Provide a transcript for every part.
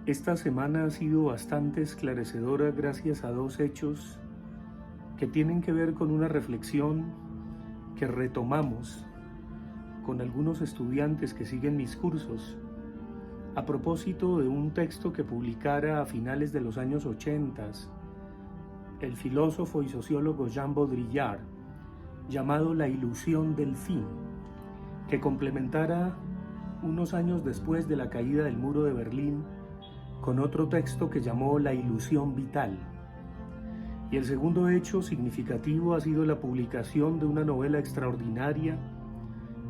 Esta semana ha sido bastante esclarecedora gracias a dos hechos que tienen que ver con una reflexión que retomamos con algunos estudiantes que siguen mis cursos a propósito de un texto que publicara a finales de los años 80 el filósofo y sociólogo Jean Baudrillard, llamado La ilusión del fin, que complementara unos años después de la caída del muro de Berlín con otro texto que llamó La ilusión vital. Y el segundo hecho significativo ha sido la publicación de una novela extraordinaria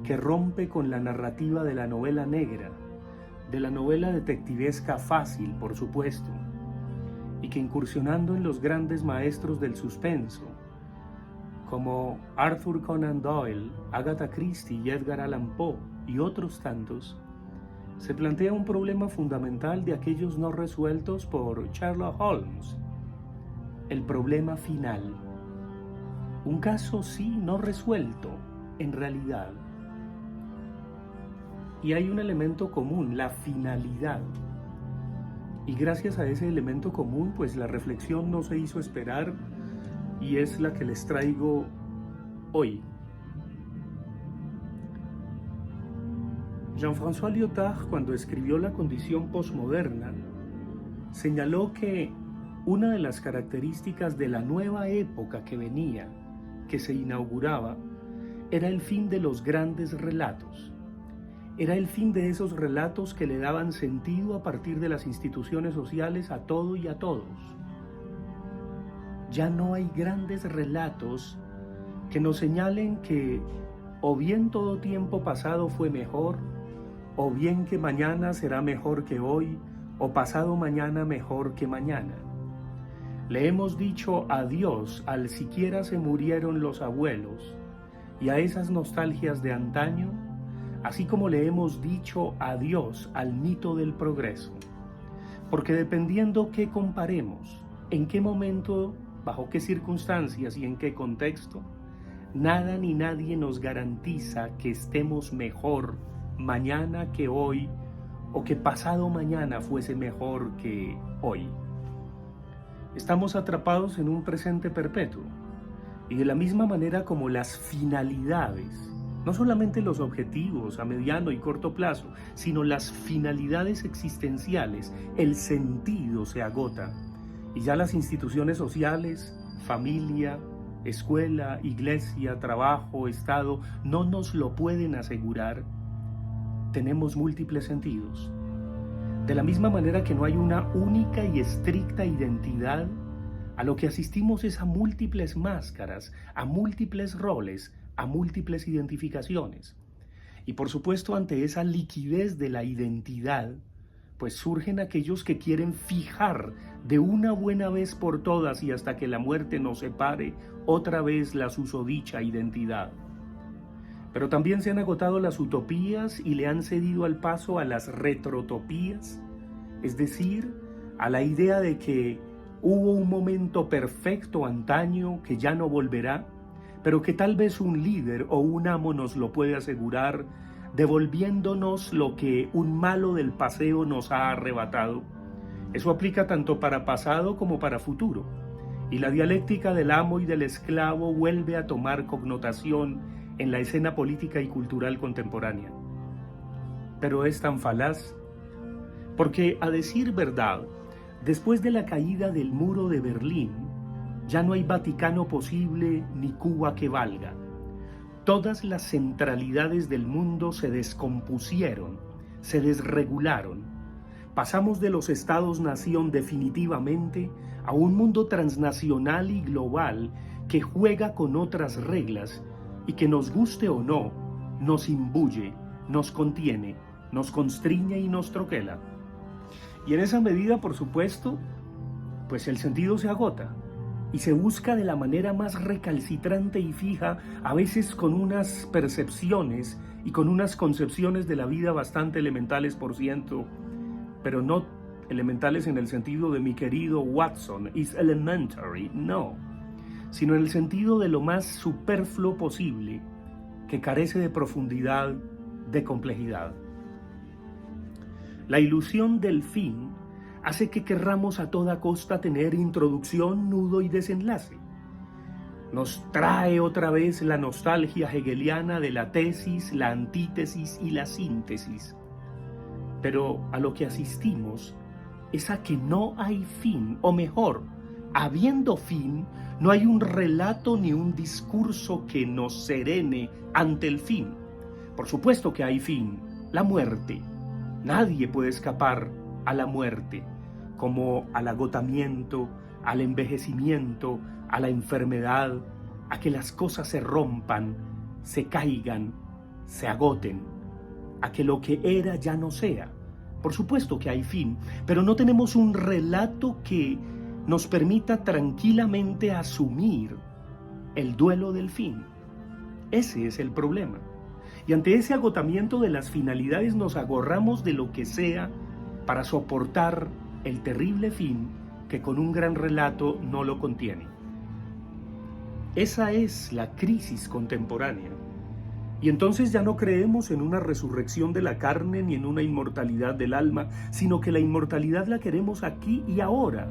que rompe con la narrativa de la novela negra, de la novela detectivesca fácil, por supuesto, y que incursionando en los grandes maestros del suspenso, como Arthur Conan Doyle, Agatha Christie y Edgar Allan Poe y otros tantos, se plantea un problema fundamental de aquellos no resueltos por Sherlock Holmes, el problema final. Un caso sí no resuelto, en realidad. Y hay un elemento común, la finalidad. Y gracias a ese elemento común, pues la reflexión no se hizo esperar y es la que les traigo hoy. Jean-François Lyotard, cuando escribió La condición posmoderna, señaló que una de las características de la nueva época que venía, que se inauguraba, era el fin de los grandes relatos. Era el fin de esos relatos que le daban sentido a partir de las instituciones sociales a todo y a todos. Ya no hay grandes relatos que nos señalen que o bien todo tiempo pasado fue mejor, o bien que mañana será mejor que hoy, o pasado mañana mejor que mañana. Le hemos dicho adiós al siquiera se murieron los abuelos y a esas nostalgias de antaño, así como le hemos dicho adiós al mito del progreso. Porque dependiendo qué comparemos, en qué momento, bajo qué circunstancias y en qué contexto, nada ni nadie nos garantiza que estemos mejor mañana que hoy o que pasado mañana fuese mejor que hoy. Estamos atrapados en un presente perpetuo y de la misma manera como las finalidades, no solamente los objetivos a mediano y corto plazo, sino las finalidades existenciales, el sentido se agota y ya las instituciones sociales, familia, escuela, iglesia, trabajo, Estado, no nos lo pueden asegurar. Tenemos múltiples sentidos. De la misma manera que no hay una única y estricta identidad, a lo que asistimos es a múltiples máscaras, a múltiples roles, a múltiples identificaciones. Y por supuesto, ante esa liquidez de la identidad, pues surgen aquellos que quieren fijar de una buena vez por todas y hasta que la muerte nos separe otra vez la susodicha identidad. Pero también se han agotado las utopías y le han cedido al paso a las retrotopías, es decir, a la idea de que hubo un momento perfecto antaño que ya no volverá, pero que tal vez un líder o un amo nos lo puede asegurar, devolviéndonos lo que un malo del paseo nos ha arrebatado. Eso aplica tanto para pasado como para futuro, y la dialéctica del amo y del esclavo vuelve a tomar connotación en la escena política y cultural contemporánea. Pero es tan falaz, porque a decir verdad, después de la caída del muro de Berlín, ya no hay Vaticano posible ni Cuba que valga. Todas las centralidades del mundo se descompusieron, se desregularon. Pasamos de los estados-nación definitivamente a un mundo transnacional y global que juega con otras reglas y que nos guste o no, nos imbuye, nos contiene, nos constriñe y nos troquela. Y en esa medida, por supuesto, pues el sentido se agota y se busca de la manera más recalcitrante y fija, a veces con unas percepciones y con unas concepciones de la vida bastante elementales, por ciento, pero no elementales en el sentido de mi querido Watson, is elementary, no, sino en el sentido de lo más superfluo posible, que carece de profundidad, de complejidad. La ilusión del fin hace que querramos a toda costa tener introducción, nudo y desenlace. Nos trae otra vez la nostalgia hegeliana de la tesis, la antítesis y la síntesis. Pero a lo que asistimos es a que no hay fin, o mejor, habiendo fin, no hay un relato ni un discurso que nos serene ante el fin. Por supuesto que hay fin, la muerte. Nadie puede escapar a la muerte, como al agotamiento, al envejecimiento, a la enfermedad, a que las cosas se rompan, se caigan, se agoten, a que lo que era ya no sea. Por supuesto que hay fin, pero no tenemos un relato que nos permita tranquilamente asumir el duelo del fin. Ese es el problema. Y ante ese agotamiento de las finalidades nos agorramos de lo que sea para soportar el terrible fin que con un gran relato no lo contiene. Esa es la crisis contemporánea. Y entonces ya no creemos en una resurrección de la carne ni en una inmortalidad del alma, sino que la inmortalidad la queremos aquí y ahora.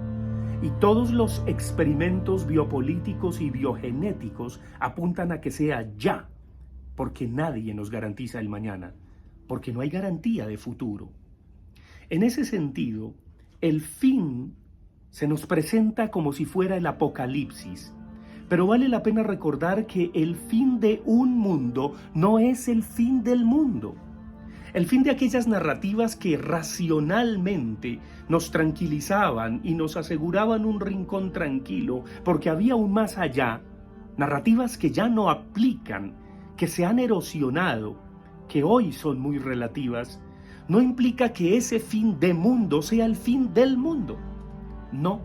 Y todos los experimentos biopolíticos y biogenéticos apuntan a que sea ya, porque nadie nos garantiza el mañana, porque no hay garantía de futuro. En ese sentido, el fin se nos presenta como si fuera el apocalipsis, pero vale la pena recordar que el fin de un mundo no es el fin del mundo. El fin de aquellas narrativas que racionalmente nos tranquilizaban y nos aseguraban un rincón tranquilo, porque había un más allá, narrativas que ya no aplican, que se han erosionado, que hoy son muy relativas, no implica que ese fin de mundo sea el fin del mundo. No,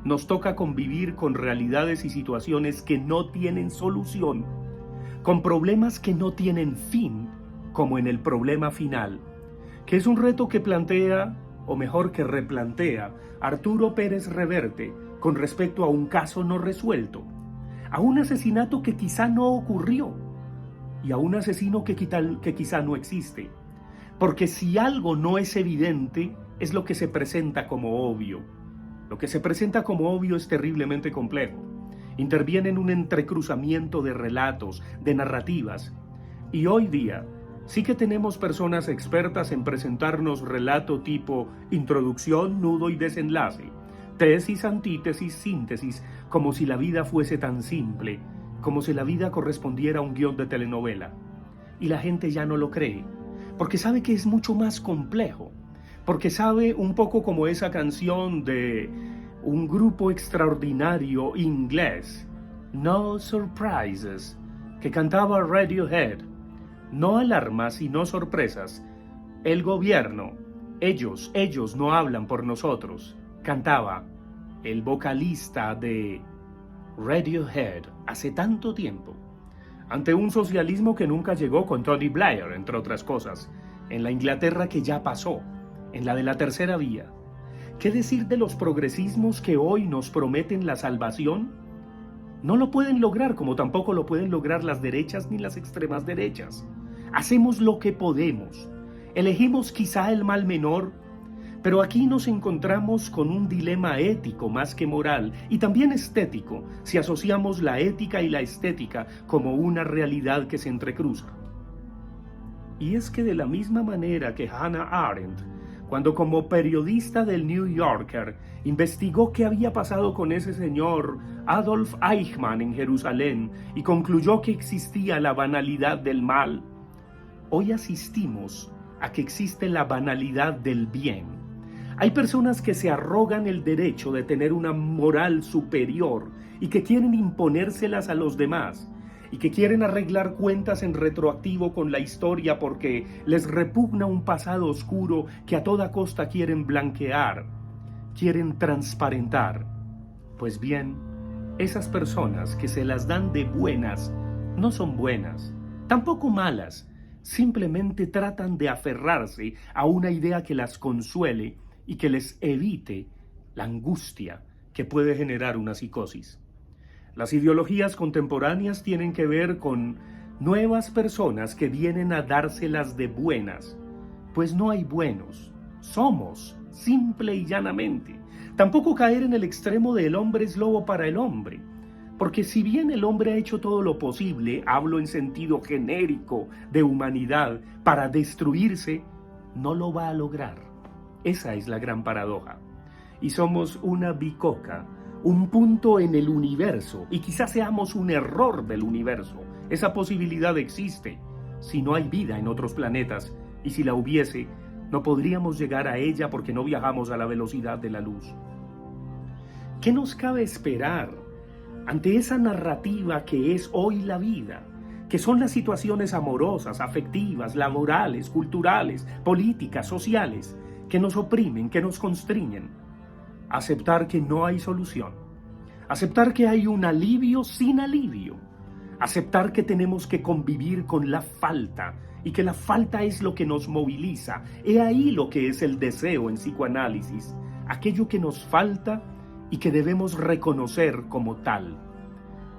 nos toca convivir con realidades y situaciones que no tienen solución, con problemas que no tienen fin, como en el problema final, que es un reto que plantea, o mejor que replantea, Arturo Pérez Reverte con respecto a un caso no resuelto, a un asesinato que quizá no ocurrió y a un asesino que quizá no existe. Porque si algo no es evidente, es lo que se presenta como obvio. Lo que se presenta como obvio es terriblemente complejo. Interviene en un entrecruzamiento de relatos, de narrativas. Y hoy día sí que tenemos personas expertas en presentarnos relato tipo introducción, nudo y desenlace, tesis, antítesis, síntesis, como si la vida fuese tan simple, como si la vida correspondiera a un guión de telenovela. Y la gente ya no lo cree, porque sabe que es mucho más complejo, porque sabe un poco como esa canción de un grupo extraordinario inglés, No Surprises, que cantaba Radiohead. No alarmas y no sorpresas. El gobierno, ellos no hablan por nosotros, cantaba el vocalista de Radiohead hace tanto tiempo, ante un socialismo que nunca llegó con Tony Blair, entre otras cosas, en la Inglaterra que ya pasó, en la de la tercera vía. ¿Qué decir de los progresismos que hoy nos prometen la salvación? No lo pueden lograr, como tampoco lo pueden lograr las derechas ni las extremas derechas. Hacemos lo que podemos. Elegimos quizá el mal menor, pero aquí nos encontramos con un dilema ético más que moral y también estético, si asociamos la ética y la estética como una realidad que se entrecruza. Y es que de la misma manera que Hannah Arendt, cuando como periodista del New Yorker investigó qué había pasado con ese señor Adolf Eichmann en Jerusalén y concluyó que existía la banalidad del mal, hoy asistimos a que existe la banalidad del bien. Hay personas que se arrogan el derecho de tener una moral superior y que quieren imponérselas a los demás y que quieren arreglar cuentas en retroactivo con la historia porque les repugna un pasado oscuro que a toda costa quieren blanquear, quieren transparentar. Pues bien, esas personas que se las dan de buenas no son buenas, tampoco malas, simplemente tratan de aferrarse a una idea que las consuele y que les evite la angustia que puede generar una psicosis. Las ideologías contemporáneas tienen que ver con nuevas personas que vienen a dárselas de buenas, pues no hay buenos, somos, simple y llanamente. Tampoco caer en el extremo de el hombre es lobo para el hombre, porque si bien el hombre ha hecho todo lo posible, hablo en sentido genérico de humanidad, para destruirse, no lo va a lograr. Esa es la gran paradoja. Y somos una bicoca, un punto en el universo, y quizás seamos un error del universo. Esa posibilidad existe, si no hay vida en otros planetas, y si la hubiese, no podríamos llegar a ella porque no viajamos a la velocidad de la luz. ¿Qué nos cabe esperar ante esa narrativa que es hoy la vida? Que son las situaciones amorosas, afectivas, laborales, culturales, políticas, sociales, que nos oprimen, que nos constriñen. Aceptar que no hay solución. Aceptar que hay un alivio sin alivio. Aceptar que tenemos que convivir con la falta y que la falta es lo que nos moviliza. He ahí lo que es el deseo en psicoanálisis, aquello que nos falta y que debemos reconocer como tal.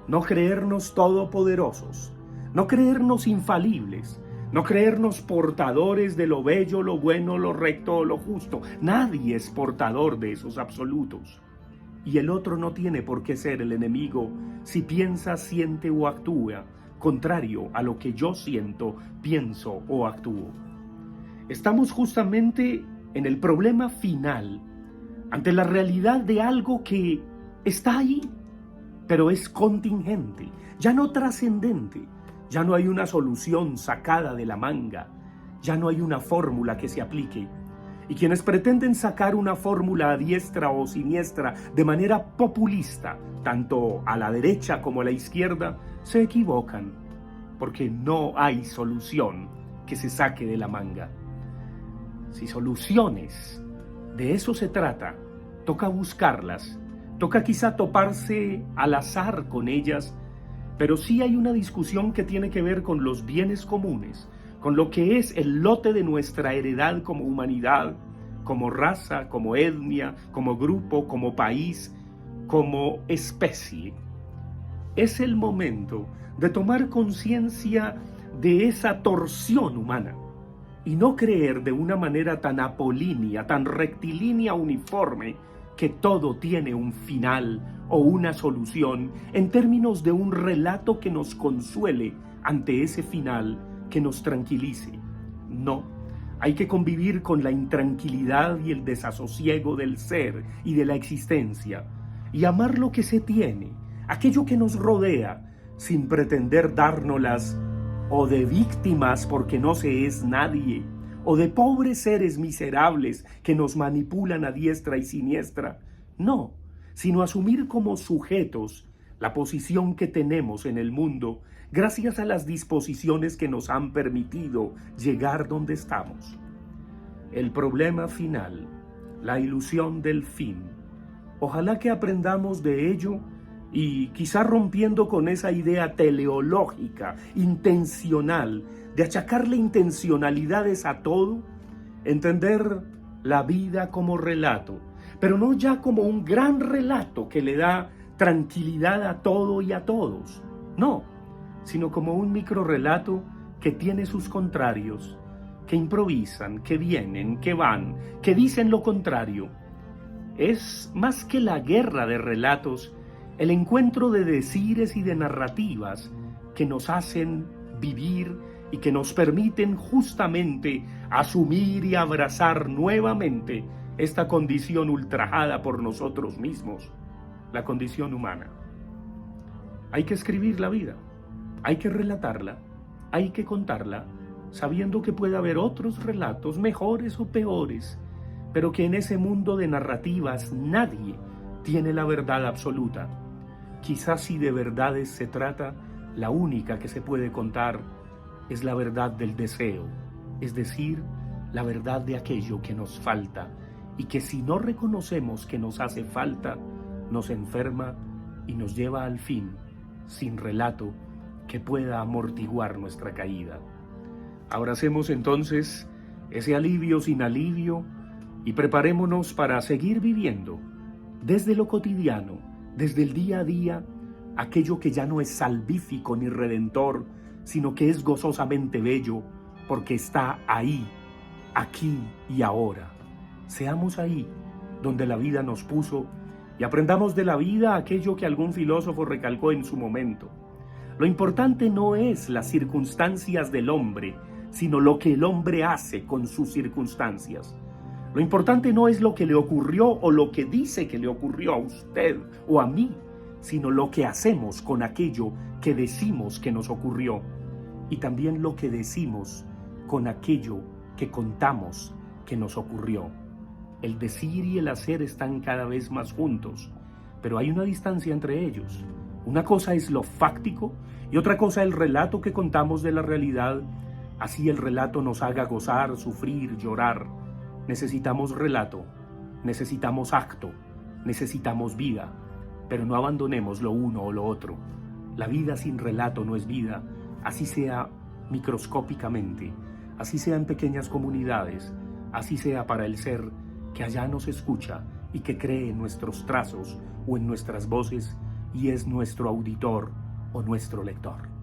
No creernos todopoderosos, no creernos infalibles, no creernos portadores de lo bello, lo bueno, lo recto o lo justo. Nadie es portador de esos absolutos. Y el otro no tiene por qué ser el enemigo si piensa, siente o actúa contrario a lo que yo siento, pienso o actúo. Estamos justamente en el problema final, ante la realidad de algo que está ahí, pero es contingente, ya no trascendente. Ya no hay una solución sacada de la manga, ya no hay una fórmula que se aplique. Y quienes pretenden sacar una fórmula a diestra o siniestra de manera populista, tanto a la derecha como a la izquierda, se equivocan, porque no hay solución que se saque de la manga. Si soluciones, de eso se trata, toca buscarlas, toca quizá toparse al azar con ellas, pero sí hay una discusión que tiene que ver con los bienes comunes, con lo que es el lote de nuestra heredad como humanidad, como raza, como etnia, como grupo, como país, como especie. Es el momento de tomar conciencia de esa torsión humana y no creer de una manera tan apolínea, tan rectilínea, uniforme, que todo tiene un final o una solución en términos de un relato que nos consuele ante ese final, que nos tranquilice. No, hay que convivir con la intranquilidad y el desasosiego del ser y de la existencia y amar lo que se tiene, aquello que nos rodea, sin pretender dárnoslas o de víctimas porque no se es nadie, o de pobres seres miserables que nos manipulan a diestra y siniestra. No, sino asumir como sujetos la posición que tenemos en el mundo gracias a las disposiciones que nos han permitido llegar donde estamos. El problema final, la ilusión del fin. Ojalá que aprendamos de ello y quizá rompiendo con esa idea teleológica, intencional, de achacarle intencionalidades a todo, entender la vida como relato, pero no ya como un gran relato que le da tranquilidad a todo y a todos, no, sino como un microrrelato que tiene sus contrarios, que improvisan, que vienen, que van, que dicen lo contrario. Es más que la guerra de relatos, el encuentro de decires y de narrativas que nos hacen vivir y que nos permiten justamente asumir y abrazar nuevamente esta condición ultrajada por nosotros mismos, la condición humana. Hay que escribir la vida, hay que relatarla, hay que contarla, sabiendo que puede haber otros relatos mejores o peores, pero que en ese mundo de narrativas nadie tiene la verdad absoluta. Quizás si de verdades se trata, la única que se puede contar es la verdad del deseo, es decir, la verdad de aquello que nos falta y que si no reconocemos que nos hace falta, nos enferma y nos lleva al fin, sin relato que pueda amortiguar nuestra caída. Abracemos entonces ese alivio sin alivio y preparémonos para seguir viviendo desde lo cotidiano, desde el día a día, aquello que ya no es salvífico ni redentor, sino que es gozosamente bello porque está ahí, aquí y ahora. Seamos ahí donde la vida nos puso y aprendamos de la vida aquello que algún filósofo recalcó en su momento. Lo importante no es las circunstancias del hombre, sino lo que el hombre hace con sus circunstancias. Lo importante no es lo que le ocurrió o lo que dice que le ocurrió a usted o a mí, sino lo que hacemos con aquello que decimos que nos ocurrió y también lo que decimos con aquello que contamos que nos ocurrió. El decir y el hacer están cada vez más juntos, pero hay una distancia entre ellos. Una cosa es lo fáctico y otra cosa el relato que contamos de la realidad. Así el relato nos haga gozar, sufrir, llorar. Necesitamos relato, necesitamos acto, necesitamos vida, pero no abandonemos lo uno o lo otro. La vida sin relato no es vida, así sea microscópicamente, así sean pequeñas comunidades, así sea para el ser que allá nos escucha y que cree en nuestros trazos o en nuestras voces y es nuestro auditor o nuestro lector.